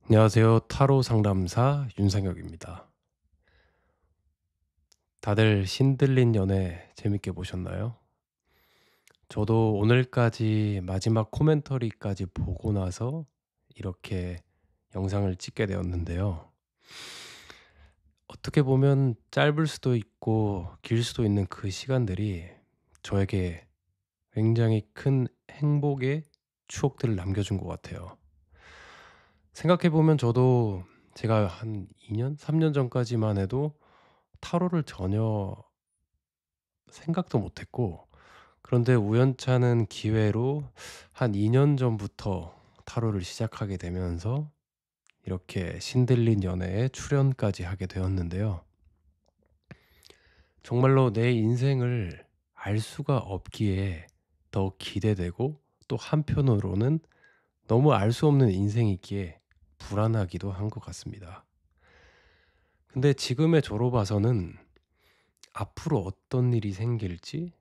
안녕하세요. 타로 상담사 윤상혁입니다. 다들 신들린 연애 재밌게 보셨나요? 저도 오늘까지 마지막 코멘터리까지 보고 나서 이렇게 영상을 찍게 되었는데요. 어떻게 보면 짧을 수도 있고 길 수도 있는 그 시간들이 저에게 굉장히 큰 행복의 추억들을 남겨준 것 같아요. 생각해 보면 저도 제가 한 2년, 3년 전까지만 해도 타로를 전혀 생각도 못 했고, 그런데 우연찮은 기회로 한 2년 전부터 타로를 시작하게 되면서 이렇게 신들린 연애에 출연까지 하게 되었는데요. 정말로 내 인생을 알 수가 없기에 더 기대되고, 또 한편으로는 너무 알 수 없는 인생이기에 불안하기도 한 것 같습니다. 근데 지금의 저로 봐서는 앞으로 어떤 일이 생길지,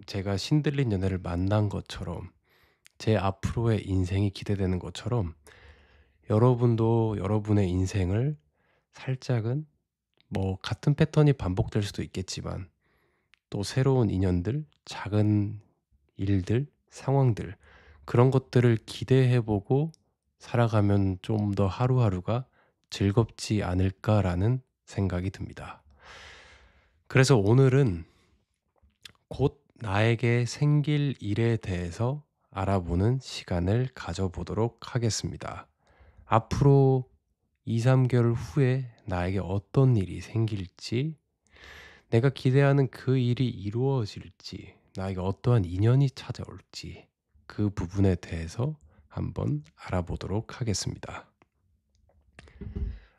제가 신들린 연애를 만난 것처럼 제 앞으로의 인생이 기대되는 것처럼 여러분도 여러분의 인생을 살짝은, 뭐 같은 패턴이 반복될 수도 있겠지만, 또 새로운 인연들, 작은 일들, 상황들, 그런 것들을 기대해 보고 살아가면 좀 더 하루하루가 즐겁지 않을까라는 생각이 듭니다. 그래서 오늘은 곧 나에게 생길 일에 대해서 알아보는 시간을 가져보도록 하겠습니다. 앞으로 2-3개월 후에 나에게 어떤 일이 생길지, 내가 기대하는 그 일이 이루어질지, 나에게 어떠한 인연이 찾아올지, 그 부분에 대해서 한번 알아보도록 하겠습니다.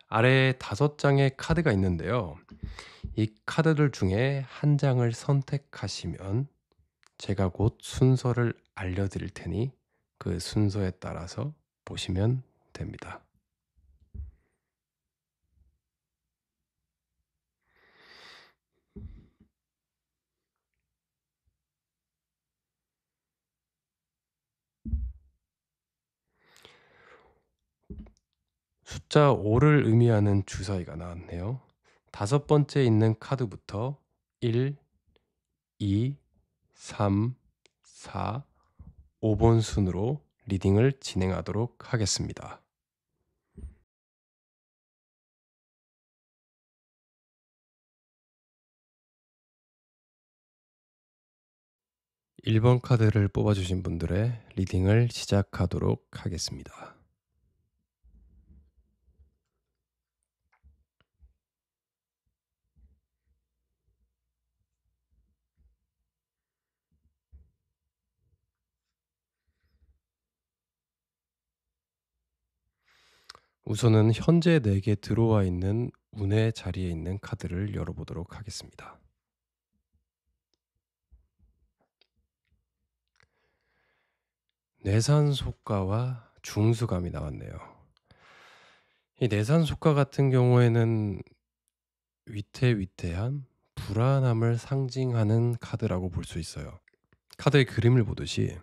아래에 5장의 카드가 있는데요. 이 카드들 중에 한 장을 선택하시면 제가 곧 순서를 알려드릴 테니 그 순서에 따라서 보시면 됩니다. 숫자 5를 의미하는 주사위가 나왔네요. 5번째 있는 카드부터 1, 2, 3, 4, 5번 순으로 리딩을 진행하도록 하겠습니다. 1번 카드를 뽑아주신 분들의 리딩을 시작하도록 하겠습니다. 우선은 현재 내게 들어와 있는 운의 자리에 있는 카드를 열어보도록 하겠습니다. 내산속가와 중수감이 나왔네요. 이 내산속가 같은 경우에는 위태위태한 불안함을 상징하는 카드라고 볼 수 있어요. 카드의 그림을 보듯이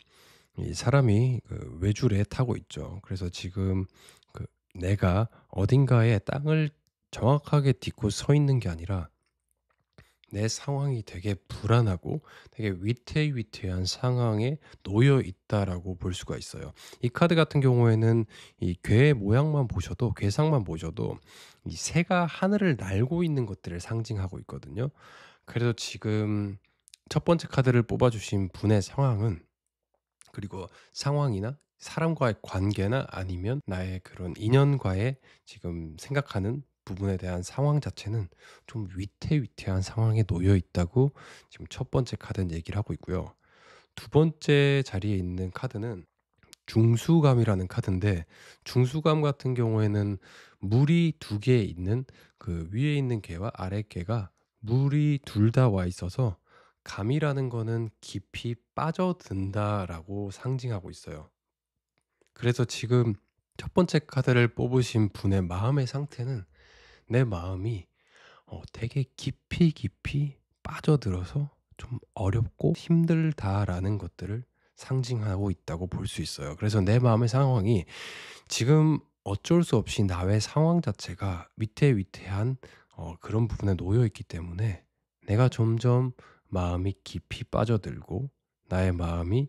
이 사람이 그 외줄에 타고 있죠. 그래서 지금 그 내가 어딘가에 땅을 정확하게 딛고 서 있는 게 아니라 내 상황이 되게 불안하고 되게 위태위태한 상황에 놓여 있다라고 볼 수가 있어요. 이 카드 같은 경우에는 이 괴 모양만 보셔도, 괴상만 보셔도 이 새가 하늘을 날고 있는 것들을 상징하고 있거든요. 그래서 지금 첫 번째 카드를 뽑아 주신 분의 상황은, 그리고 상황이나 사람과의 관계나 아니면 나의 그런 인연과의 지금 생각하는 부분에 대한 상황 자체는 좀 위태위태한 상황에 놓여 있다고 지금 첫 번째 카드는 얘기를 하고 있고요. 두 번째 자리에 있는 카드는 중수감이라는 카드인데, 중수감 같은 경우에는 물이 두 개 있는, 그 위에 있는 개와 아래 개가 물이 둘 다 와 있어서 감이라는 거는 깊이 빠져든다라고 상징하고 있어요. 그래서 지금 첫 번째 카드를 뽑으신 분의 마음의 상태는, 내 마음이 되게 깊이 깊이 빠져들어서 좀 어렵고 힘들다라는 것들을 상징하고 있다고 볼 수 있어요. 그래서 내 마음의 상황이 지금 어쩔 수 없이 나의 상황 자체가 위태위태한 그런 부분에 놓여 있기 때문에 내가 점점 마음이 깊이 빠져들고 나의 마음이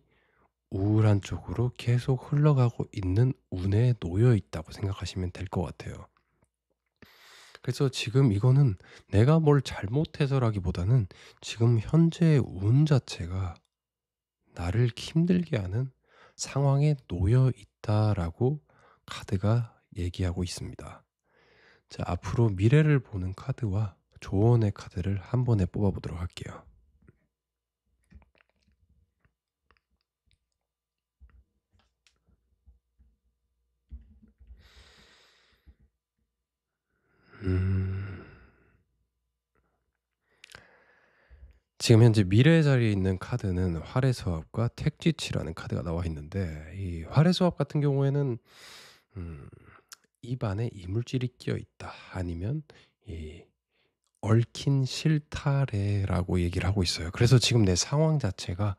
우울한 쪽으로 계속 흘러가고 있는 운에 놓여 있다고 생각하시면 될 것 같아요. 그래서 지금 이거는 내가 뭘 잘못해서라기보다는 지금 현재의 운 자체가 나를 힘들게 하는 상황에 놓여 있다라고 카드가 얘기하고 있습니다. 자, 앞으로 미래를 보는 카드와 조언의 카드를 한 번에 뽑아 보도록 할게요. 음. 지금 현재 미래 자리에 있는 카드는 활의 수압과 택지치라는 카드가 나와 있는데, 이 활의 수압 같은 경우에는 음 입 안에 이물질이 끼어 있다, 아니면 이 얽힌 실타래라고 얘기를 하고 있어요. 그래서 지금 내 상황 자체가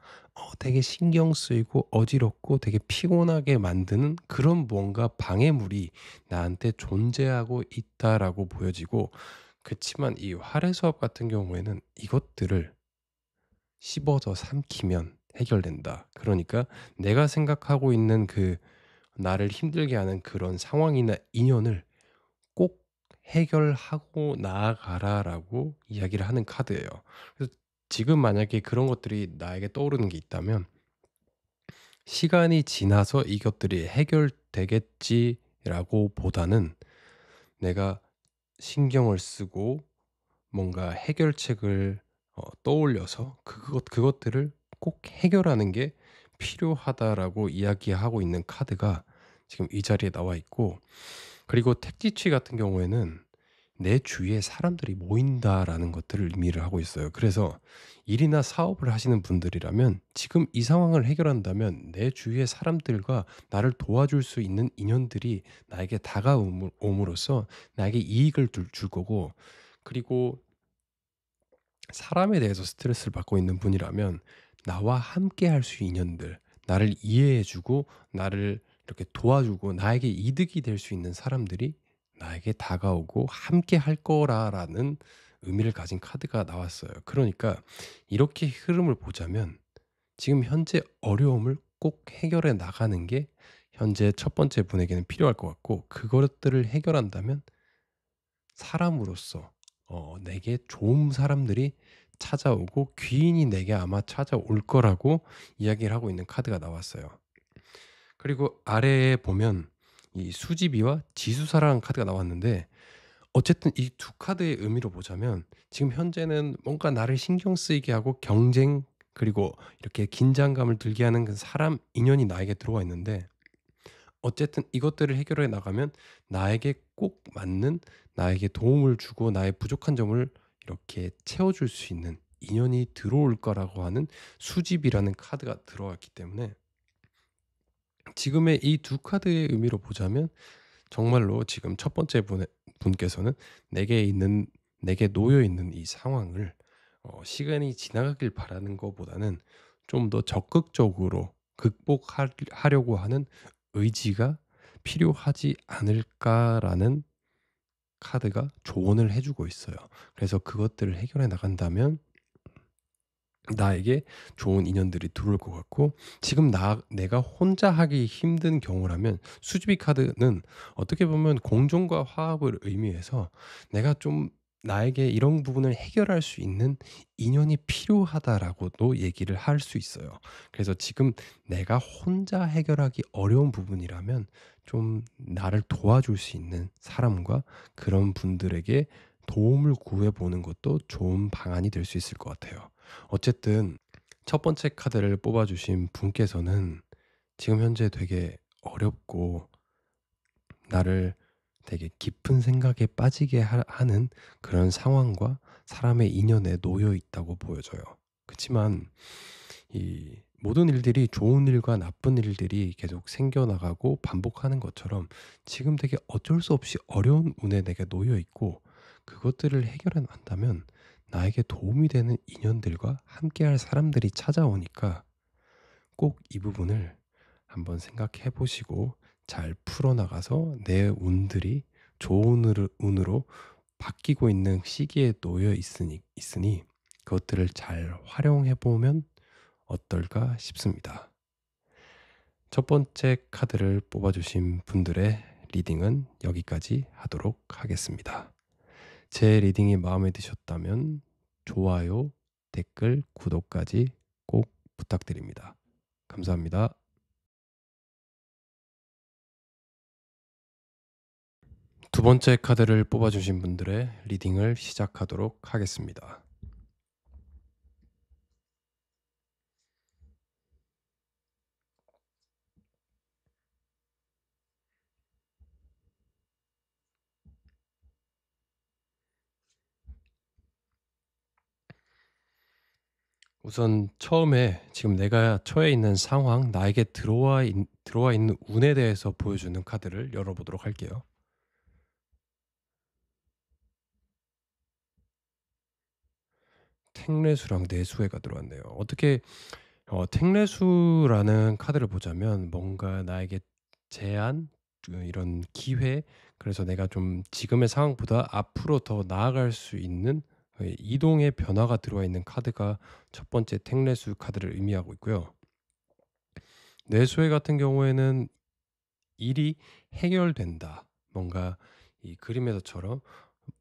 되게 신경 쓰이고 어지럽고 되게 피곤하게 만드는 그런 뭔가 방해물이 나한테 존재하고 있다라고 보여지고, 그치만 이 활의 수압 같은 경우에는 이것들을 씹어서 삼키면 해결된다. 그러니까 내가 생각하고 있는 그 나를 힘들게 하는 그런 상황이나 인연을 꼭 해결하고 나아가라라고 이야기를 하는 카드예요. 그래서 지금 만약에 그런 것들이 나에게 떠오르는 게 있다면, 시간이 지나서 이것들이 해결되겠지라고 보다는 내가 신경을 쓰고 뭔가 해결책을 떠올려서 그것들을 꼭 해결하는 게 필요하다라고 이야기하고 있는 카드가 지금 이 자리에 나와 있고, 그리고 택지치 같은 경우에는 내 주위에 사람들이 모인다라는 것들을 의미를 하고 있어요. 그래서 일이나 사업을 하시는 분들이라면 지금 이 상황을 해결한다면 내 주위의 사람들과 나를 도와줄 수 있는 인연들이 나에게 다가옴으로써 나에게 이익을 줄 거고, 그리고 사람에 대해서 스트레스를 받고 있는 분이라면 나와 함께 할 수 있는 인연들, 나를 이해해 주고 나를 이렇게 도와주고 나에게 이득이 될 수 있는 사람들이 나에게 다가오고 함께 할 거라라는 의미를 가진 카드가 나왔어요. 그러니까 이렇게 흐름을 보자면 지금 현재 어려움을 꼭 해결해 나가는 게 현재 첫 번째 분에게는 필요할 것 같고, 그것들을 해결한다면 사람으로서 내게 좋은 사람들이 찾아오고 귀인이 내게 아마 찾아올 거라고 이야기를 하고 있는 카드가 나왔어요. 그리고 아래에 보면 이 수지비와 지수사라는 카드가 나왔는데, 어쨌든 이 두 카드의 의미로 보자면 지금 현재는 뭔가 나를 신경 쓰이게 하고 경쟁, 그리고 이렇게 긴장감을 들게 하는 그 사람 인연이 나에게 들어와 있는데, 어쨌든 이것들을 해결해 나가면 나에게 꼭 맞는, 나에게 도움을 주고 나의 부족한 점을 이렇게 채워줄 수 있는 인연이 들어올 거라고 하는 수집이라는 카드가 들어왔기 때문에, 지금의 이 두 카드의 의미로 보자면 정말로 지금 첫 번째 분께서는 내게 놓여 있는 이 상황을 시간이 지나가길 바라는 것보다는 좀 더 적극적으로 극복하려고 하는 의지가 필요하지 않을까라는 카드가 조언을 해 주고 있어요. 그래서 그것들을 해결해 나간다면 나에게 좋은 인연들이 들어올 것 같고, 지금 내가 혼자 하기 힘든 경우라면 수집이 카드는 어떻게 보면 공존과 화합을 의미해서 내가 좀 나에게 이런 부분을 해결할 수 있는 인연이 필요하다라고도 얘기를 할 수 있어요. 그래서 지금 내가 혼자 해결하기 어려운 부분이라면 좀 나를 도와줄 수 있는 사람과 그런 분들에게 도움을 구해 보는 것도 좋은 방안이 될 수 있을 것 같아요. 어쨌든 첫 번째 카드를 뽑아 주신 분께서는 지금 현재 되게 어렵고 나를 되게 깊은 생각에 빠지게 하는 그런 상황과 사람의 인연에 놓여 있다고 보여져요. 그치만 이 모든 일들이, 좋은 일과 나쁜 일들이 계속 생겨나가고 반복하는 것처럼 지금 되게 어쩔 수 없이 어려운 운에 내가 놓여 있고, 그것들을 해결해 난다면 나에게 도움이 되는 인연들과 함께할 사람들이 찾아오니까 꼭 이 부분을 한번 생각해 보시고 잘 풀어나가서 내 운들이 좋은 운으로 바뀌고 있는 시기에 놓여 있으니 그것들을 잘 활용해 보면 어떨까 싶습니다. 첫 번째 카드를 뽑아주신 분들의 리딩은 여기까지 하도록 하겠습니다. 제 리딩이 마음에 드셨다면 좋아요, 댓글, 구독까지 꼭 부탁드립니다. 감사합니다. 두 번째 카드를 뽑아주신 분들의 리딩을 시작하도록 하겠습니다. 우선 처음에 지금 내가 처해 있는 상황, 나에게 들어와 있는 운에 대해서 보여주는 카드를 열어보도록 할게요. 택례수랑 내수회가 들어왔네요. 어떻게 택례수라는 카드를 보자면 뭔가 나에게 제안, 이런 기회, 그래서 내가 좀 지금의 상황보다 앞으로 더 나아갈 수 있는 이동의 변화가 들어와 있는 카드가 첫 번째 택례수 카드를 의미하고 있고요. 내수회 같은 경우에는 일이 해결된다. 뭔가 이 그림에서처럼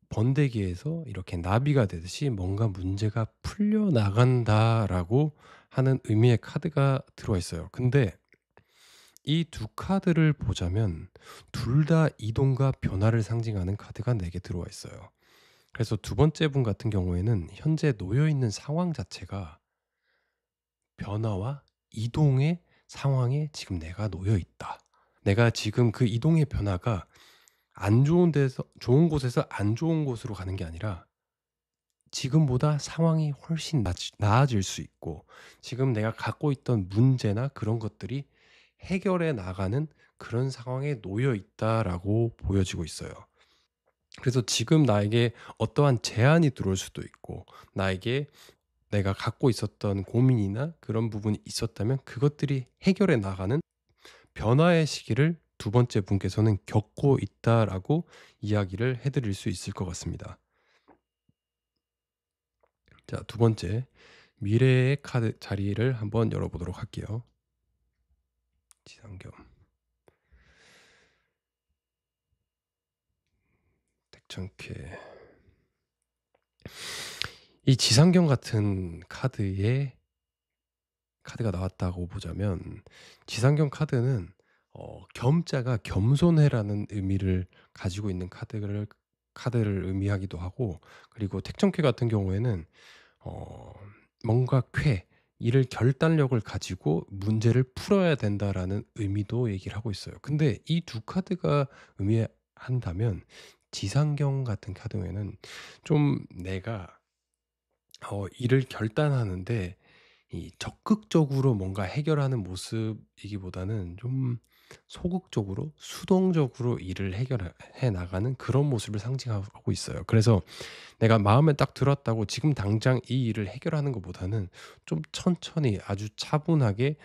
번데기에서 이렇게 나비가 되듯이 뭔가 문제가 풀려나간다라고 하는 의미의 카드가 들어와 있어요. 근데 이 두 카드를 보자면 둘 다 이동과 변화를 상징하는 카드가 4개 들어와 있어요. 그래서 두 번째 분 같은 경우에는 현재 놓여 있는 상황 자체가 변화와 이동의 상황에 지금 내가 놓여 있다. 내가 지금 그 이동의 변화가 안 좋은 데서 좋은 곳에서 안 좋은 곳으로 가는 게 아니라 지금보다 상황이 훨씬 나아질 수 있고 지금 내가 갖고 있던 문제나 그런 것들이 해결해 나가는 그런 상황에 놓여 있다라고 보여지고 있어요. 그래서 지금 나에게 어떠한 제안이 들어올 수도 있고 나에게 내가 갖고 있었던 고민이나 그런 부분이 있었다면 그것들이 해결해 나가는 변화의 시기를 두 번째 분께서는 겪고 있다라고 이야기를 해 드릴 수 있을 것 같습니다. 자, 두 번째 미래의 카드 자리를 한번 열어 보도록 할게요. 지상경, 택정캐. 이 지상경 같은 카드가 나왔다고 보자면 지상경 카드는 겸자가 겸손해라는 의미를 가지고 있는 카드를 의미하기도 하고 그리고 택정캐 같은 경우에는 어 뭔가 이를 결단력을 가지고 문제를 풀어야 된다라는 의미도 얘기를 하고 있어요. 근데 이 두 카드가 의미한다면 지상경 같은 카드에는 좀 내가 일을 결단하는데 이 적극적으로 뭔가 해결하는 모습이기보다는 좀 소극적으로 수동적으로 일을 해결해 나가는 그런 모습을 상징하고 있어요. 그래서 내가 마음에 딱 들었다고 지금 당장 이 일을 해결하는 것보다는 좀 천천히 아주 차분하게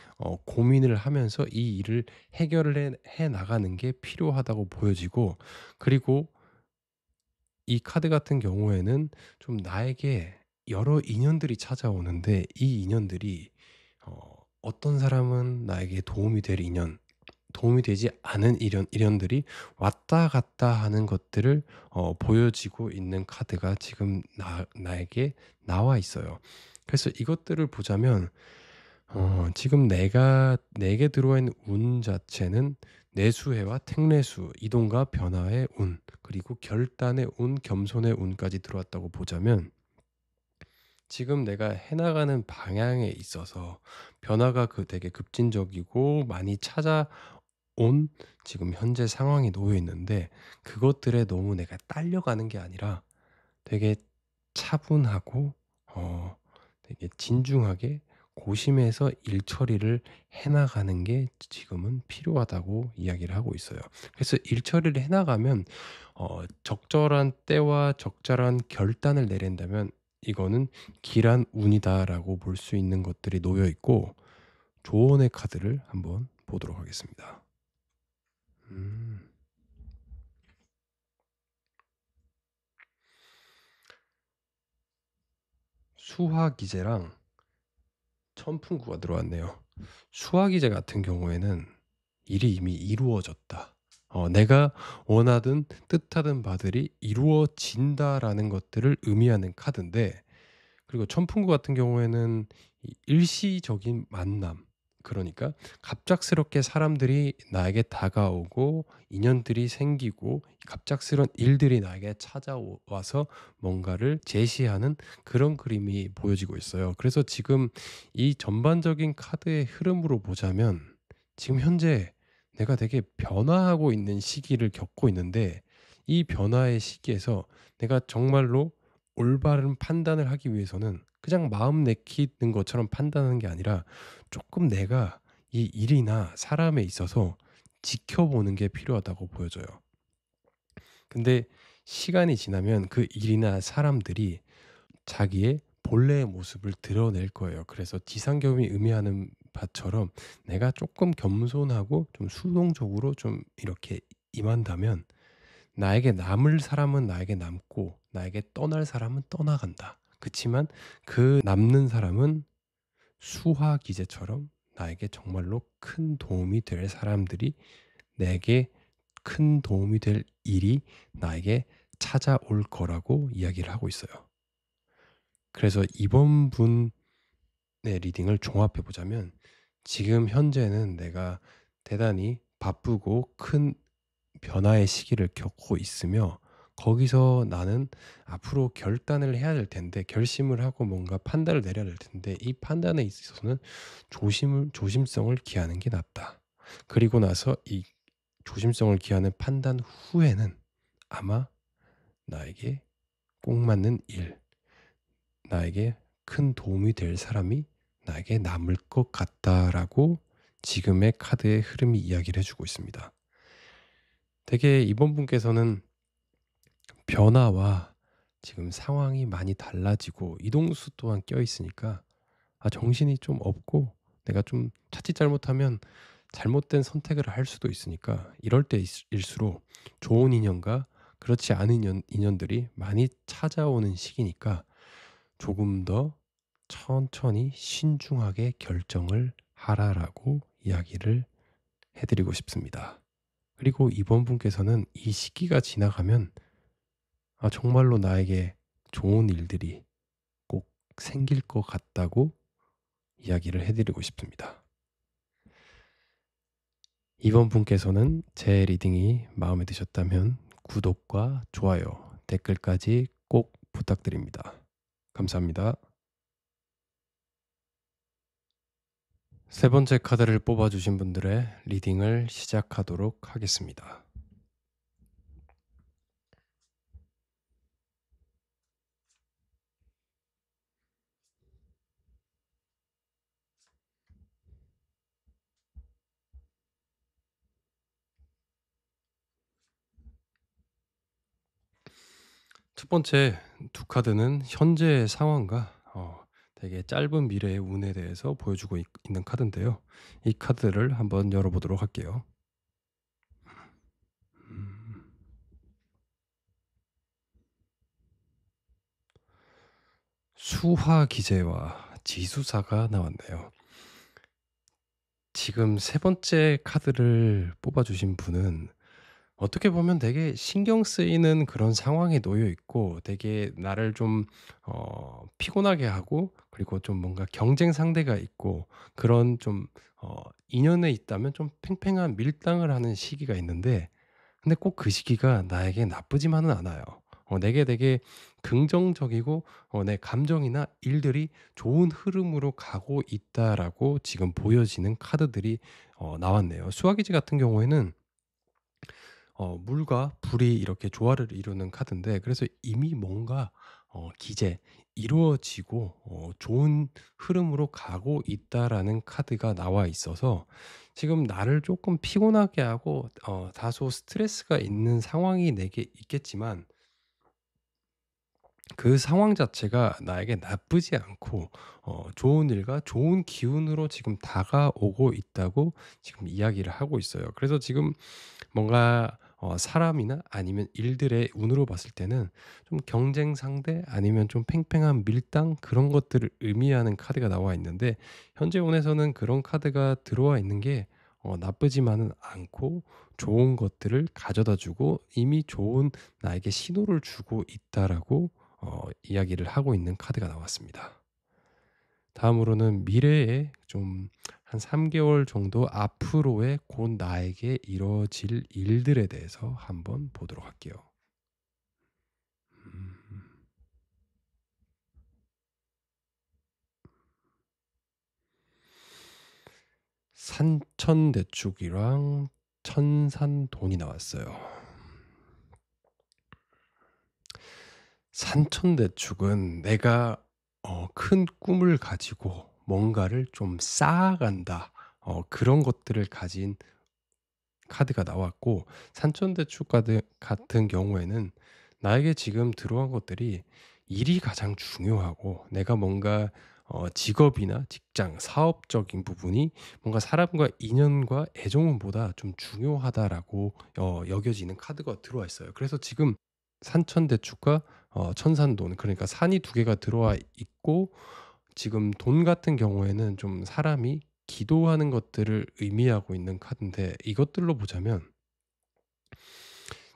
고민을 하면서 이 일을 해결을 해 나가는 게 필요하다고 보여지고 그리고 이 카드 같은 경우에는 좀 나에게 여러 인연들이 찾아오는데 이 인연들이 어떤 사람은 나에게 도움이 될 인연, 도움이 되지 않은 인연들이 왔다 갔다 하는 것들을 보여지고 있는 카드가 지금 나에게 나와 있어요. 그래서 이것들을 보자면 지금 내게 들어와 있는 운 자체는 내수해와 택내수, 이동과 변화의 운, 그리고 결단의 운, 겸손의 운까지 들어왔다고 보자면 지금 내가 해 나가는 방향에 있어서 변화가 되게 급진적이고 많이 찾아온 지금 현재 상황이 놓여 있는데 그것들에 너무 내가 딸려가는 게 아니라 되게 차분하고 되게 진중하게 고심해서 일 처리를 해 나가는 게 지금은 필요하다고 이야기를 하고 있어요. 그래서 일 처리를 해 나가면 적절한 때와 적절한 결단을 내린다면 이거는 "길한 운이다."라고 볼 수 있는 것들이 놓여 있고 조언의 카드를 한번 보도록 하겠습니다. 음. 수화기제랑 천풍구가 들어왔네요. 수화기제 같은 경우에는 일이 이미 이루어졌다. 내가 원하든 뜻하든 바들이 이루어진다라는 것들을 의미하는 카드인데, 그리고 천풍구 같은 경우에는 이 일시적인 만남, 그러니까 갑작스럽게 사람들이 나에게 다가오고 인연들이 생기고 갑작스런 일들이 나에게 찾아와서 뭔가를 제시하는 그런 그림이 보여지고 있어요. 그래서 지금 이 전반적인 카드의 흐름으로 보자면 지금 현재 내가 되게 변화하고 있는 시기를 겪고 있는데, 이 변화의 시기에서 내가 정말로 올바른 판단을 하기 위해서는 그냥 마음 내키는 것처럼 판단하는 게 아니라 조금 내가 이 일이나 사람에 있어서 지켜보는 게 필요하다고 보여져요. 근데 시간이 지나면 그 일이나 사람들이 자기의 본래의 모습을 드러낼 거예요. 그래서 지상경이 의미하는 바처럼 내가 조금 겸손하고 좀 수동적으로 좀 이렇게 임한다면, 나에게 남을 사람은 나에게 남고 나에게 떠날 사람은 떠나간다. 그치만 그 남는 사람은 수화 기제처럼 나에게 정말로 큰 도움이 될 사람들이, 내게 큰 도움이 될 일이 나에게 찾아올 거라고 이야기를 하고 있어요. 그래서 이번 분의 리딩을 종합해 보자면, 지금 현재는 내가 대단히 바쁘고 큰 변화의 시기를 겪고 있으며, 거기서 나는 앞으로 결단을 해야 될 텐데, 결심을 하고 뭔가 판단을 내려야 될 텐데, 이 판단에 있어서는 조심성을 기하는 게 낫다. 그리고 나서 이 조심성을 기하는 판단 후에는 아마 나에게 꼭 맞는 일, 나에게 큰 도움이 될 사람이 나에게 남을 것 같다라고 지금의 카드의 흐름이 이야기를 해주고 있습니다. 되게 이번 분께서는 변화와 지금 상황이 많이 달라지고 이동수 또한 껴있으니까 정신이 좀 없고, 내가 좀 자칫 잘못하면 잘못된 선택을 할 수도 있으니까, 이럴 때일수록 좋은 인연과 그렇지 않은 인연들이 많이 찾아오는 시기니까 조금 더 천천히 신중하게 결정을 하라라고 이야기를 해드리고 싶습니다. 그리고 이번 분께서는 이 시기가 지나가면 정말로 나에게 좋은 일들이 꼭 생길 것 같다고 이야기를 해드리고 싶습니다. 이번 분께서는 제 리딩이 마음에 드셨다면 구독과 좋아요, 댓글까지 꼭 부탁드립니다. 감사합니다. 세 번째 카드를 뽑아주신 분들의 리딩을 시작하도록 하겠습니다. 첫 번째 두 카드는 현재의 상황과 되게 짧은 미래의 운에 대해서 보여주고 있는 카드인데요. 이 카드를 한번 열어보도록 할게요. 음, 수화 기제와 지수사가 나왔네요. 지금 세 번째 카드를 뽑아주신 분은 어떻게 보면 되게 신경 쓰이는 그런 상황에 놓여 있고, 되게 나를 좀 피곤하게 하고, 그리고 좀 뭔가 경쟁 상대가 있고, 그런 좀 인연에 있다면 좀 팽팽한 밀당을 하는 시기가 있는데, 근데 꼭 그 시기가 나에게 나쁘지만은 않아요. 내게 되게 긍정적이고 내 감정이나 일들이 좋은 흐름으로 가고 있다라고 지금 보여지는 카드들이 나왔네요. 수화기지 같은 경우에는 물과 불이 이렇게 조화를 이루는 카드인데, 그래서 이미 뭔가 기제 이루어지고 좋은 흐름으로 가고 있다라는 카드가 나와 있어서, 지금 나를 조금 피곤하게 하고 다소 스트레스가 있는 상황이 내게 있겠지만, 그 상황 자체가 나에게 나쁘지 않고 좋은 일과 좋은 기운으로 지금 다가오고 있다고 지금 이야기를 하고 있어요. 그래서 지금 뭔가 사람이나 아니면 일들의 운으로 봤을 때는 좀 경쟁 상대 아니면 좀 팽팽한 밀당 그런 것들을 의미하는 카드가 나와 있는데, 현재 운에서는 그런 카드가 들어와 있는 게 나쁘지만은 않고 좋은 것들을 가져다 주고 이미 좋은 나에게 신호를 주고 있다라고 이야기를 하고 있는 카드가 나왔습니다. 다음으로는 미래에 좀 한 3 개월 정도 앞으로의 곧 나에게 이뤄질 일들에 대해서 한번 보도록 할게요. 음. 산천대축이랑 천산돈이 나왔어요. 산천대축은 내가 큰 꿈을 가지고 뭔가를 좀 쌓아간다. 그런 것들을 가진 카드가 나왔고, 산천대축 카드 같은 경우에는 나에게 지금 들어온 것들이 일이 가장 중요하고 내가 뭔가 직업이나 직장, 사업적인 부분이 뭔가 사람과 인연과 애정운보다 좀 중요하다라고 여겨지는 카드가 들어와 있어요. 그래서 지금 산천대축과 천산돈, 그러니까 산이 두 개가 들어와 있고, 지금 돈 같은 경우에는 좀 사람이 기도하는 것들을 의미하고 있는 카드인데, 이것들로 보자면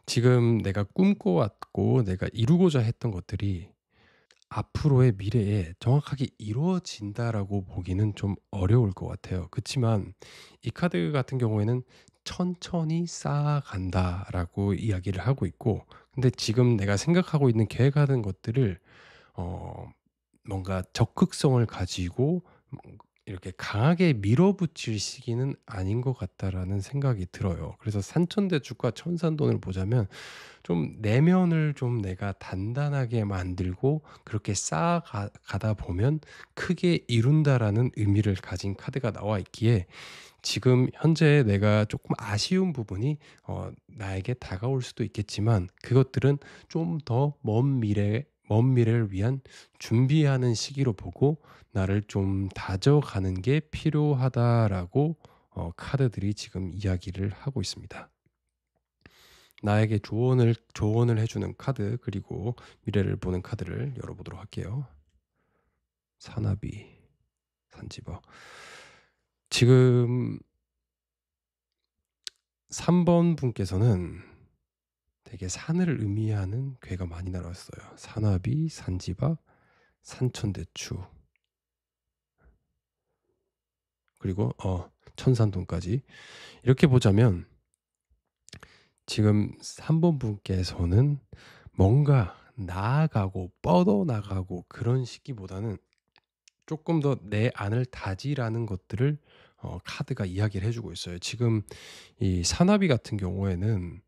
지금 내가 꿈꿔왔고 내가 이루고자 했던 것들이 앞으로의 미래에 정확하게 이루어진다라고 보기는 좀 어려울 것 같아요. 그치만 이 카드 같은 경우에는 천천히 쌓아간다라고 이야기를 하고 있고, 근데 지금 내가 생각하고 있는 계획하는 것들을 어 뭔가 적극성을 가지고 이렇게 강하게 밀어붙일 시기는 아닌 것 같다라는 생각이 들어요. 그래서 산천대축과 천산돈을 보자면 좀 내면을 좀 내가 단단하게 만들고 그렇게 가다 보면 크게 이룬다라는 의미를 가진 카드가 나와 있기에, 지금 현재 내가 조금 아쉬운 부분이 나에게 다가올 수도 있겠지만 그것들은 좀 더 먼 미래를 위한 준비하는 시기로 보고 나를 좀 다져가는 게 필요하다라고 카드들이 지금 이야기를 하고 있습니다. 나에게 조언을 해 주는 카드, 그리고 미래를 보는 카드를 열어보도록 할게요. 사나비, 산지버. 지금 3번 분께서는 되게 산을 의미하는 괴가 많이 날아왔어요. 사나비, 산지박, 산천대추, 그리고 천산돈까지. 이렇게 보자면 지금 3번 분께서는 뭔가 나아가고 뻗어나가고 그런 시기보다는 조금 더 내 안을 다지라는 것들을 카드가 이야기를 해 주고 있어요. 지금 이 사나비 같은 경우에는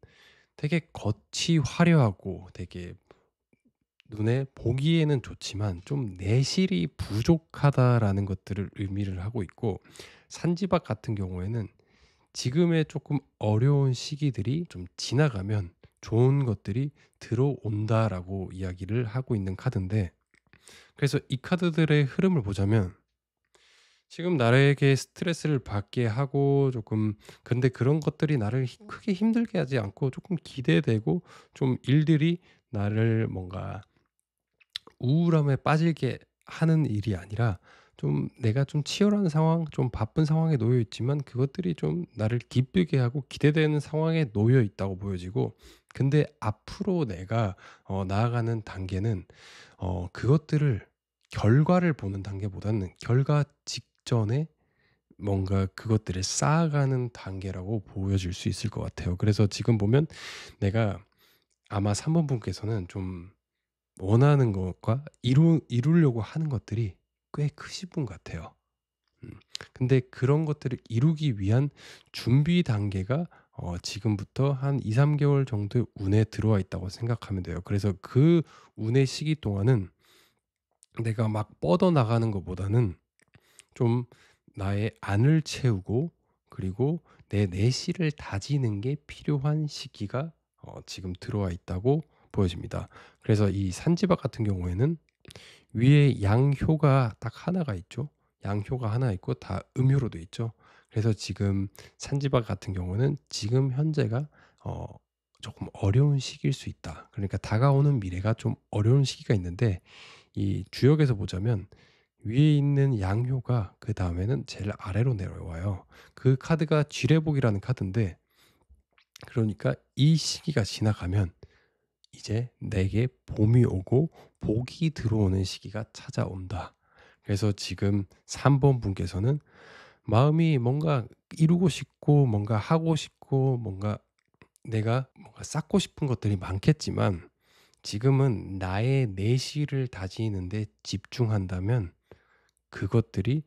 되게 겉이 화려하고 되게 눈에 보기에는 좋지만 좀 '내실이 부족하다.'라는 것들을 의미를 하고 있고, 산지박 같은 경우에는 지금의 조금 어려운 시기들이 좀 지나가면 좋은 것들이 들어온다라고 이야기를 하고 있는 카드인데, 그래서 이 카드들의 흐름을 보자면 지금 나에게 스트레스를 받게 하고 조금, 근데 그런 것들이 나를 크게 힘들게 하지 않고 조금 기대되고 좀 일들이 나를 뭔가 우울함에 빠지게 하는 일이 아니라 좀 내가 좀 치열한 상황, 좀 바쁜 상황에 놓여 있지만 그것들이 좀 나를 기쁘게 하고 기대되는 상황에 놓여 있다고 보여지고, 근데 앞으로 내가 나아가는 단계는 그것들을 결과를 보는 단계보다는 결과 직전에 뭔가 그것들을 쌓아가는 단계라고 보여질 수 있을 것 같아요. 그래서 지금 보면 내가 아마 3번 분께서는 좀 원하는 것과 이루려고 하는 것들이 꽤 크신 분 같아요. 음. 근데 그런 것들을 이루기 위한 준비 단계가 지금부터 한 2-3 개월 정도 운에 들어와 있다고 생각하면 돼요. 그래서 그 운의 시기 동안은 내가 막 뻗어나가는 것보다는 좀 나의 안을 채우고, 그리고 내 내실을 다지는 게 필요한 시기가 지금 들어와 있다고 보여집니다. 그래서 이 산지박 같은 경우에는 위에 양효가 딱 하나가 있죠. 양효가 하나 있고 다 음효로 돼 있죠. 그래서 지금 산지박 같은 경우는 지금 현재가 어 조금 어려운 시기일 수 있다. 그러니까 다가오는 미래가 좀 어려운 시기가 있는데 이 주역에서 보자면 위에 있는 양효가 그다음에는 제일 아래로 내려와요. 그 카드가 쥐레복이라는 카드인데 그러니까 이 시기가 지나가면 이제 내게 봄이 오고 복이 들어오는 시기가 찾아온다. 그래서 지금 3번 분께서는 마음이 뭔가 이루고 싶고 뭔가 하고 싶고 뭔가 내가 뭔가 쌓고 싶은 것들이 많겠지만 지금은 나의 내실을 다지는 데 집중한다면 그것들이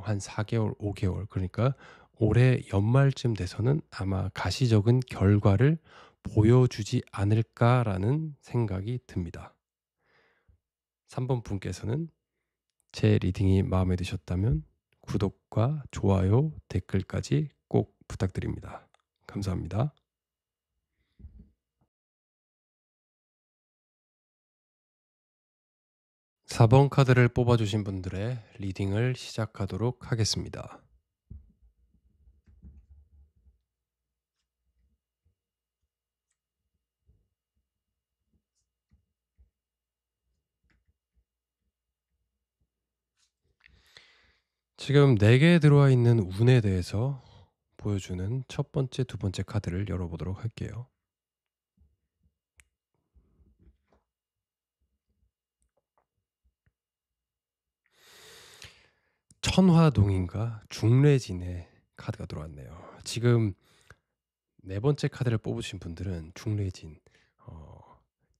한 4 개월, 5 개월 그러니까 올해 연말쯤 돼서는 아마 가시적인 결과를 보여주지 않을까라는 생각이 듭니다. 3번 분께서는 제 리딩이 마음에 드셨다면 구독과 좋아요, 댓글까지 꼭 부탁드립니다. 감사합니다. 4번 카드를 뽑아주신 분들의 리딩을 시작하도록 하겠습니다. 지금 4개 들어와 있는 운에 대해서 보여주는 첫 번째, 두 번째 카드를 열어보도록 할게요. 천화동인과 중래진의 카드가 들어왔네요. 지금 네 번째 카드를 뽑으신 분들은 중래진, 어,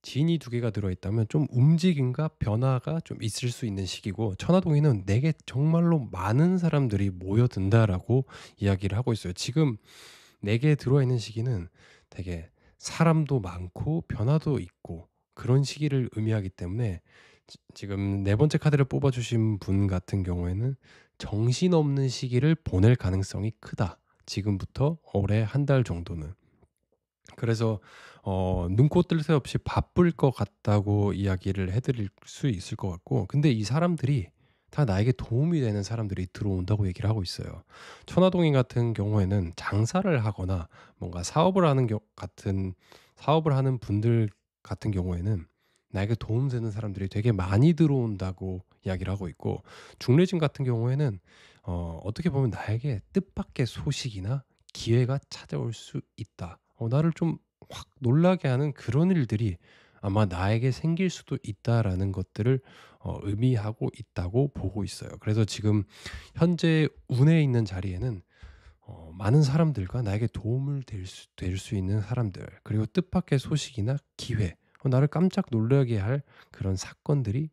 진이 두 개가 들어있다면 좀 움직임과 변화가 좀 있을 수 있는 시기고 천화동인은 내게 정말로 많은 사람들이 모여든다라고 이야기를 하고 있어요. 지금 네 개 들어와 있는 시기는 되게 사람도 많고 변화도 있고 그런 시기를 의미하기 때문에 지금 네 번째 카드를 뽑아주신 분 같은 경우에는 정신없는 시기를 보낼 가능성이 크다. 지금부터 올해 한 달 정도는. 그래서 눈코 뜰 새 없이 바쁠 것 같다고 이야기를 해 드릴 수 있을 것 같고 근데 이 사람들이 다 나에게 도움이 되는 사람들이 들어온다고 얘기를 하고 있어요. 천화동인 같은 경우에는 장사를 하거나 뭔가 사업을 하는 같은 사업을 하는 분들 같은 경우에는 나에게 도움되는 사람들이 되게 많이 들어온다고 이야기를 하고 있고 중매진 같은 경우에는 어떻게 보면 나에게 뜻밖의 소식이나 기회가 찾아올 수 있다. 나를 좀 확 놀라게 하는 그런 일들이 아마 나에게 생길 수도 있다라는 것들을 의미하고 있다고 보고 있어요. 그래서 지금 현재 운에 있는 자리에는 많은 사람들과 나에게 도움을 될 수 있는 사람들 그리고 뜻밖의 소식이나 기회 나를 깜짝 놀라게 할 그런 사건들이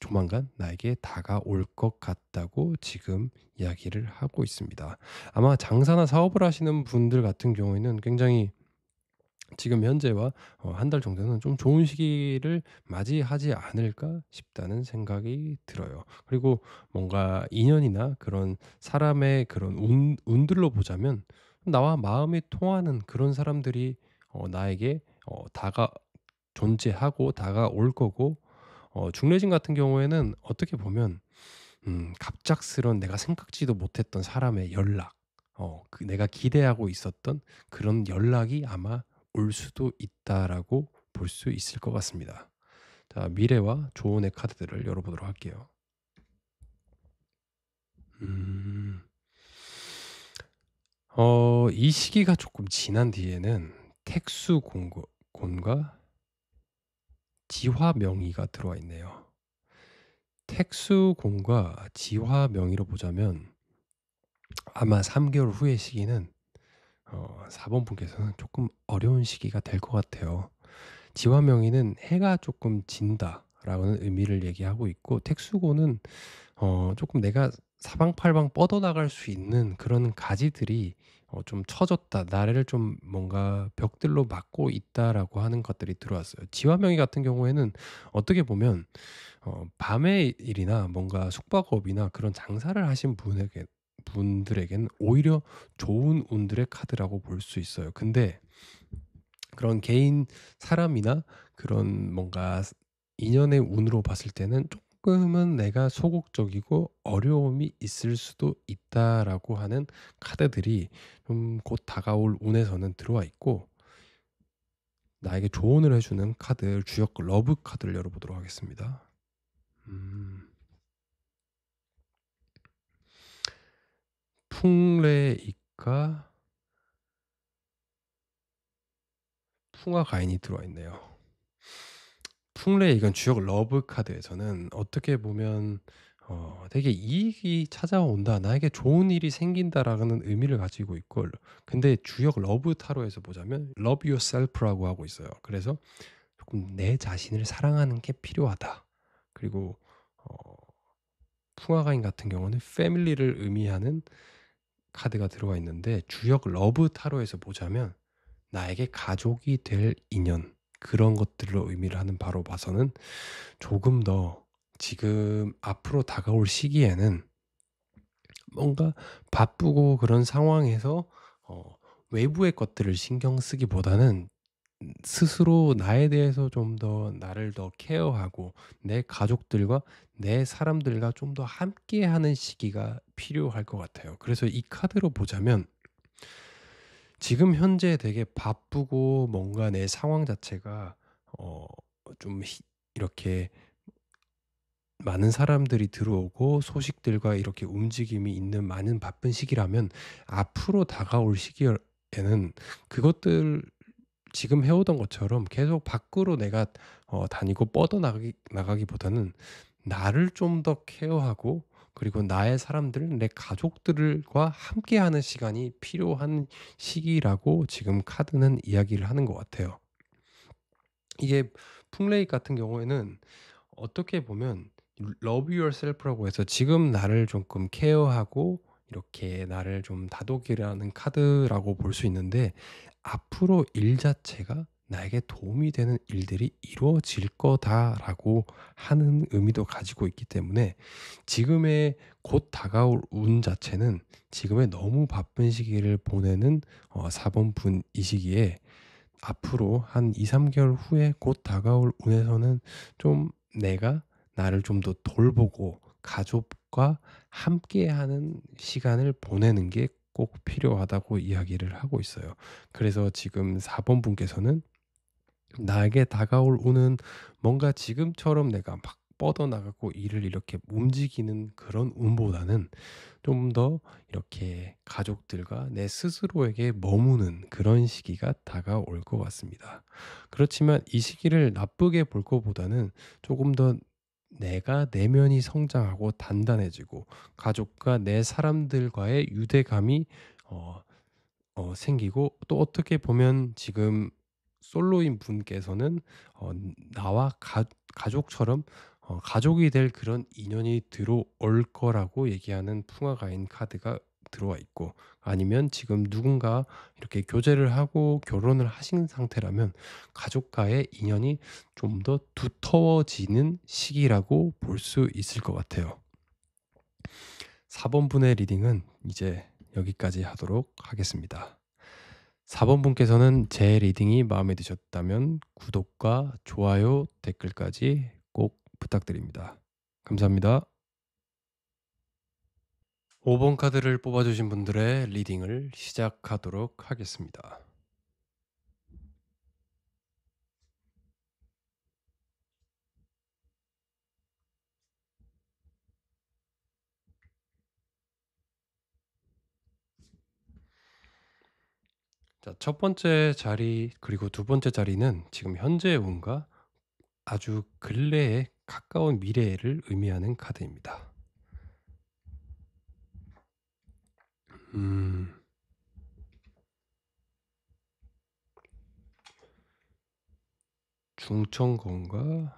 조만간 나에게 다가올 것 같다고 지금 이야기를 하고 있습니다. 아마 장사나 사업을 하시는 분들 같은 경우에는 굉장히 지금 현재와 한 달 정도는 좀 좋은 시기를 맞이하지 않을까 싶다는 생각이 들어요. 그리고 뭔가 인연이나 그런 사람의 그런 운들로 보자면 나와 마음이 통하는 그런 사람들이 나에게 다가 존재하고 다가올 거고 중래진 같은 경우에는 어떻게 보면 갑작스런 내가 생각지도 못했던 사람의 연락 그 내가 기대하고 있었던 그런 연락이 아마 올 수도 있다라고 볼 수 있을 것 같습니다. 자 미래와 조언의 카드들을 열어보도록 할게요. 음. 이 시기가 조금 지난 뒤에는 택수곤과 지화명의가 들어와 있네요. 택수곤과 지화명의로 보자면 아마 3 개월 후의 시기는 4번 분께서는 조금 어려운 시기가 될 것 같아요. 지화명의는 "해가 조금 진다."라는 의미를 얘기하고 있고 택수고는 조금 내가 사방팔방 뻗어나갈 수 있는 그런 가지들이 좀 처졌다. 나를 좀 뭔가 벽들로 막고 있다라고 하는 것들이 들어왔어요. 지화명의 같은 경우에는 어떻게 보면 밤의 일이나 뭔가 숙박업이나 그런 장사를 하신 분들에게는 오히려 좋은 운들의 카드라고 볼 수 있어요. 근데 그런 개인 사람이나 그런 뭔가 인연의 운으로 봤을 때는 조금은 '내가 소극적이고 어려움이 있을 수도 있다.'라고 하는 카드들이 좀 곧 다가올 운에서는 들어와 있고, 나에게 조언을 해 주는 카드, 주역 러브 카드를 열어 보도록 하겠습니다. 음. 풍레이카 풍화가인이 들어와 있네요. 풍레 이건 주역 러브 카드에서는 어떻게 보면 되게 '이익이 찾아온다. 나에게 좋은 일이 생긴다.'라는 의미를 가지고 있고, 근데 주역 러브 타로에서 보자면 Love yourself라고 하고 있어요. 그래서 조금 '내 자신을 사랑하는 게 필요하다.' 그리고 어 풍화가인 같은 경우는 패밀리를 의미하는 카드가 들어가 있는데, 주역 러브 타로에서 보자면 나에게 가족이 될 인연, 그런 것들로 의미를 하는 바로 봐서는 조금 더 지금 앞으로 다가올 시기에는 뭔가 바쁘고 그런 상황에서 어 외부의 것들을 신경 쓰기보다는 스스로 나에 대해서 좀 더 나를 더 케어하고 내 가족들과 내 사람들과 좀 더 함께하는 시기가 필요할 것 같아요. 그래서 이 카드로 보자면 지금 현재 되게 바쁘고 뭔가 내 상황 자체가 어 좀 이렇게 많은 사람들이 들어오고 소식들과 이렇게 움직임이 있는 많은 바쁜 시기라면, 앞으로 다가올 시기에는 그것들 지금 해 오던 것처럼 계속 밖으로 내가 다니고 뻗어나가기보다는 나를 좀 더 케어하고, 그리고 나의 사람들, 내 가족들과 함께하는 시간이 필요한 시기라고 지금 카드는 이야기를 하는 것 같아요. 이게 풍레이 같은 경우에는 어떻게 보면 Love yourself라고 해서 지금 나를 조금 케어하고 이렇게 나를 좀 다독이라는 카드라고 볼 수 있는데, 앞으로 일 자체가 나에게 도움이 되는 일들이 이루어질 거다라고 하는 의미도 가지고 있기 때문에, 지금의 곧 다가올 운 자체는 지금의 너무 바쁜 시기를 보내는 4번 분이시기에, 앞으로 한 2-3 개월 후에 곧 다가올 운에서는 좀 내가 나를 좀 더 돌보고 가족과 함께하는 시간을 보내는 게 꼭 필요하다고 이야기를 하고 있어요. 그래서 지금 4번 분께서는 나에게 다가올 운은 뭔가 지금처럼 내가 막 뻗어나가고 일을 이렇게 움직이는 그런 운보다는 좀 더 이렇게 가족들과 내 스스로에게 머무는 그런 시기가 다가올 것 같습니다. 그렇지만 이 시기를 나쁘게 볼 것보다는 조금 더 내가 내면이 성장하고 단단해지고 가족과 내 사람들과의 유대감이 어 생기고, 또 어떻게 보면 지금 솔로인 분께서는 나와 가족처럼 가족이 될 그런 인연이 들어올 거라고 얘기하는 풍화가인 카드가 들어와 있고, 아니면 지금 누군가 이렇게 교제를 하고 결혼을 하신 상태라면 가족과의 인연이 좀 더 두터워지는 시기라고 볼 수 있을 것 같아요. 4번 분의 리딩은 이제 여기까지 하도록 하겠습니다. 4번 분께서는 제 리딩이 마음에 드셨다면 구독과 좋아요, 댓글까지 꼭 부탁드립니다. 감사합니다. 5번 카드를 뽑아주신 분들의 리딩을 시작하도록 하겠습니다. 자, 첫 번째 자리 그리고 두 번째 자리는 지금 현재의 운과 아주 근래에 가까운 미래를 의미하는 카드입니다. 음, 중천건과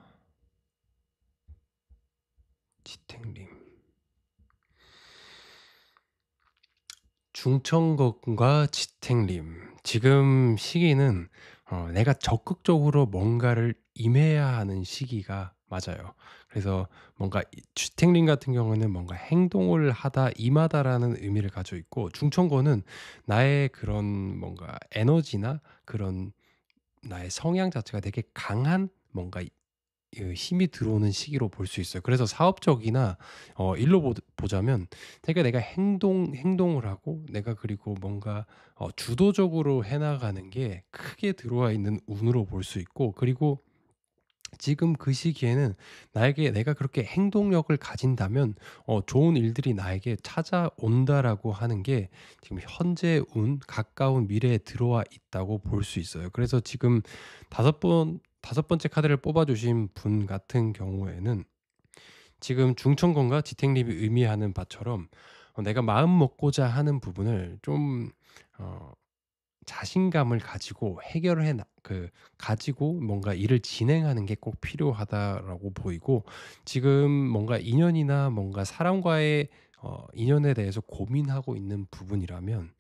지탱림. 중천건과 지탱림. 지금 시기는 내가 적극적으로 뭔가를 임해야 하는 시기가 맞아요. 그래서 뭔가 지탱림 같은 경우는 뭔가 '행동을 하다, 임하다.'라는 의미를 가지고 있고, 중천건은 나의 그런 뭔가 에너지나 그런 나의 성향 자체가 되게 강한 뭔가 힘이 들어오는 시기로 볼 수 있어요. 그래서 사업적이나 일로 보자면 되게 내가 행동을 하고 내가 그리고 뭔가 주도적으로 해 나가는 게 크게 들어와 있는 운으로 볼 수 있고, 그리고 지금 그 시기에는 나에게 내가 그렇게 행동력을 가진다면 '좋은 일들이 나에게 찾아온다.'라고 하는 게 지금 현재 운, 가까운 미래에 들어와 있다고 볼 수 있어요. 그래서 지금 다섯 번째 카드를 뽑아 주신 분 같은 경우에는 지금 중천권과 지택립이 의미하는 바처럼 내가 마음 먹고자 하는 부분을 좀 어 자신감을 가지고 해결해 나 가지고 뭔가 일을 진행하는 게 꼭 필요하다라고 보이고, 지금 뭔가 인연이나 뭔가 사람과의 인연에 대해서 고민하고 있는 부분이라면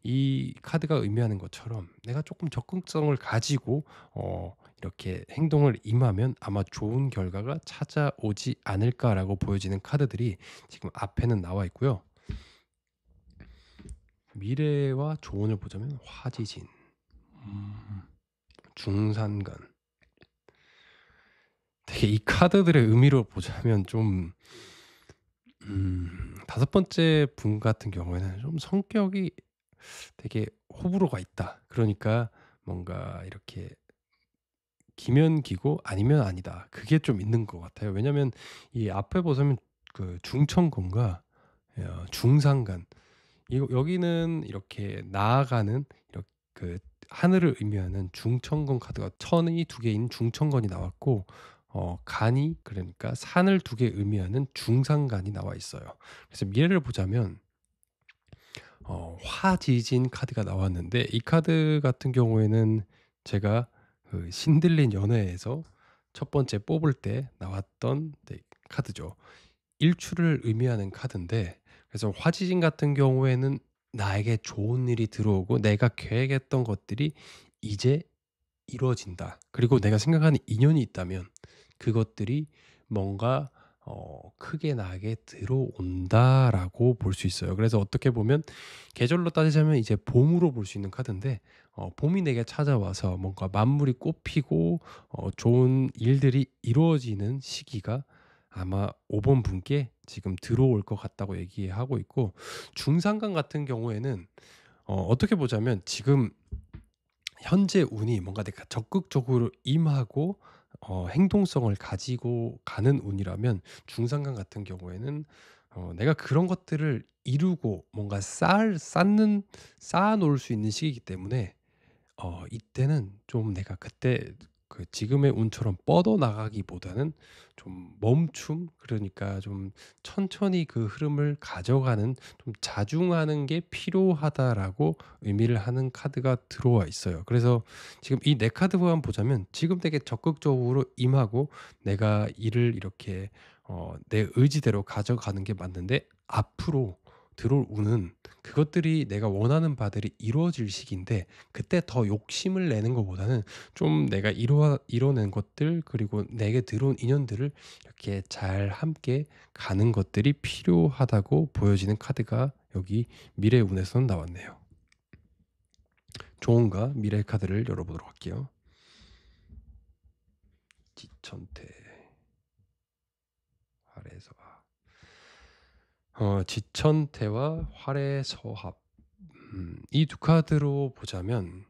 이 카드가 의미하는 것처럼 내가 조금 적극성을 가지고 이렇게 행동을 임하면 아마 좋은 결과가 찾아오지 않을까라고 보여지는 카드들이 지금 앞에는 나와 있고요. 미래와 조언을 보자면 화지진, 음 중산간. 되게 이 카드들의 의미로 보자면 좀 다섯 번째 분 같은 경우에는 좀 성격이 되게 호불호가 있다. 그러니까 뭔가 이렇게 기면 기고 아니면 아니다. 그게 좀 있는 것 같아요. 왜냐면 이 앞에 보시면 중천간과 중상간, 이거 여기는 이렇게 나아가는 그 하늘을 의미하는 중천건 카드가 천이 두 개인 중천건이 나왔고, 간이 그러니까 산을 두 개 의미하는 중상간이 나와 있어요. 그래서 미래를 보자면 화지진 카드가 나왔는데, 이 카드 같은 경우에는 제가 그 신들린 연애에서 첫 번째 뽑을 때 나왔던 카드죠. 일출을 의미하는 카드인데, 그래서 화지진 같은 경우에는 나에게 좋은 일이 들어오고 내가 계획했던 것들이 이제 이루어진다. 그리고 내가 생각하는 인연이 있다면 그것들이 뭔가 크게 나에게 들어온다라고 볼 수 있어요. 그래서 어떻게 보면 계절로 따지자면 이제 봄으로 볼 수 있는 카드인데, 봄이 내게 찾아와서 뭔가 만물이 꽃피고 좋은 일들이 이루어지는 시기가 아마 5번 분께 지금 들어올 것 같다고 얘기하고 있고, 중산간 같은 경우에는 어떻게 보자면 지금 현재 운이 뭔가 내가 적극적으로 임하고 행동성을 가지고 가는 운이라면, 중산간 같은 경우에는 내가 그런 것들을 이루고 뭔가 쌓아 놓을 수 있는 시기이기 때문에 이때는 좀 내가 그때 지금의 운처럼 뻗어나가기보다는 좀 멈춤, 그러니까 좀 천천히 그 흐름을 가져가는, 좀 자중하는 게 필요하다라고 의미를 하는 카드가 들어와 있어요. 그래서 지금 이 네 카드만 보자면 지금 되게 적극적으로 임하고 내가 일을 이렇게 내 의지대로 가져가는 게 맞는데, 앞으로 들어올 운은 그것들이 내가 원하는 바들이 이루어질 시기인데, 그때 더 욕심을 내는 것보다는 좀 내가 이뤄낸 것들, 그리고 내게 들어온 인연들을 이렇게 잘 함께 가는 것들이 필요하다고 보여지는 카드가 여기 미래의 운에서는 나왔네요. 조언과 미래의 카드를 열어보도록 할게요. 지천태, 활에서 지천태와 활의 서합. 이 두 카드로 보자면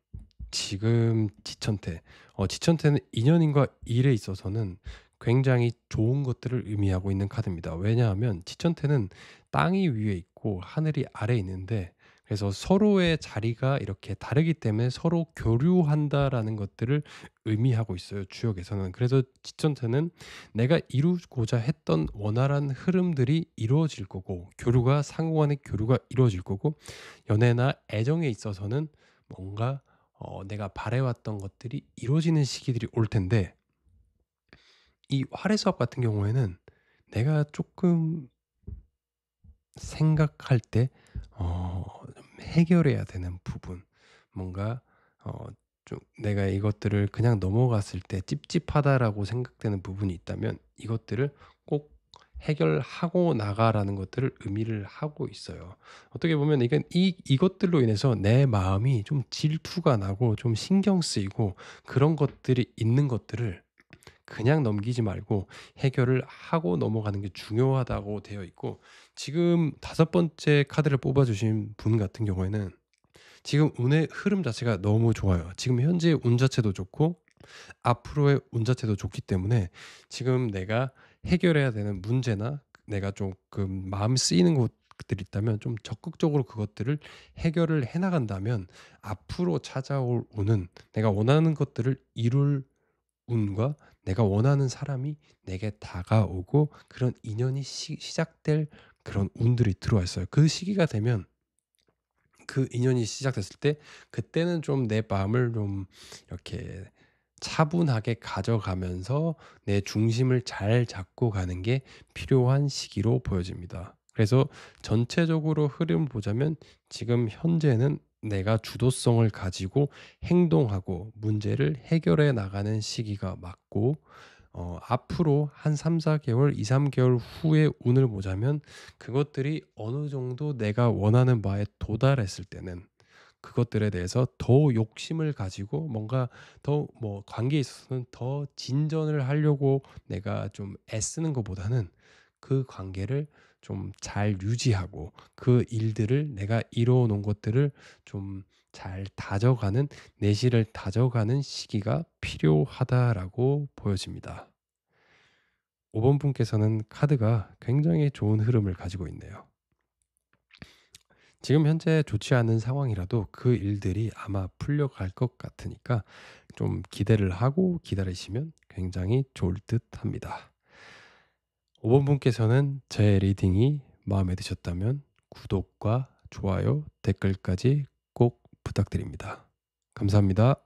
지금 지천태는 인연인과 일에 있어서는 굉장히 좋은 것들을 의미하고 있는 카드입니다. 왜냐하면 지천태는 땅이 위에 있고 하늘이 아래에 있는데, 그래서 서로의 자리가 이렇게 다르기 때문에 서로 교류한다라는 것들을 의미하고 있어요, 주역에서는. 그래서 지천태는 내가 이루고자 했던 원활한 흐름들이 이루어질 거고, 교류가 상호 간의 교류가 이루어질 거고, 연애나 애정에 있어서는 뭔가 내가 바래왔던 것들이 이루어지는 시기들이 올 텐데, 이 활의 수업 같은 경우에는 내가 조금 생각할 때 좀 해결해야 되는 부분, 뭔가 어 좀 내가 이것들을 그냥 넘어갔을 때 찝찝하다라고 생각되는 부분이 있다면 이것들을 꼭 해결하고 나가라는 것들을 의미를 하고 있어요. 어떻게 보면 이건 이것들로 인해서 내 마음이 좀 질투가 나고 좀 신경 쓰이고 그런 것들이 있는 것들을 그냥 넘기지 말고 해결을 하고 넘어가는 게 중요하다고 되어 있고, 지금 다섯 번째 카드를 뽑아 주신 분 같은 경우에는 지금 운의 흐름 자체가 너무 좋아요. 지금 현재의 운 자체도 좋고 앞으로의 운 자체도 좋기 때문에 지금 내가 해결해야 되는 문제나 내가 조금 마음 쓰이는 것들이 있다면 좀 적극적으로 그것들을 해결을 해 나간다면 앞으로 찾아올 운은 내가 원하는 것들을 이룰 운과 내가 원하는 사람이 내게 다가오고 그런 인연이 시작될 그런 운들이 들어와 있어요. 그 시기가 되면, 그 인연이 시작됐을 때 그때는 좀 내 마음을 좀 이렇게 차분하게 가져가면서 내 중심을 잘 잡고 가는 게 필요한 시기로 보여집니다. 그래서 전체적으로 흐름을 보자면 지금 현재는 내가 주도성을 가지고 행동하고 문제를 해결해 나가는 시기가 맞고, 앞으로 한 3-4 개월, 2-3 개월 후의 운을 보자면 그것들이 어느 정도 내가 원하는 바에 도달했을 때는 그것들에 대해서 더 욕심을 가지고 뭔가 더 관계에 있어서는 더 진전을 하려고 내가 좀 애쓰는 것보다는 그 관계를 좀 잘 유지하고 그 일들을 내가 이루어 놓은 것들을 좀 잘 다져가는, 내실을 다져가는 시기가 필요하다라고 보여집니다. 5번 분께서는 카드가 굉장히 좋은 흐름을 가지고 있네요. 지금 현재 좋지 않은 상황이라도 그 일들이 아마 풀려갈 것 같으니까 좀 기대를 하고 기다리시면 굉장히 좋을 듯합니다. 5번 분께서는 제 리딩이 마음에 드셨다면 구독과 좋아요, 댓글까지 꼭 부탁드립니다. 감사합니다.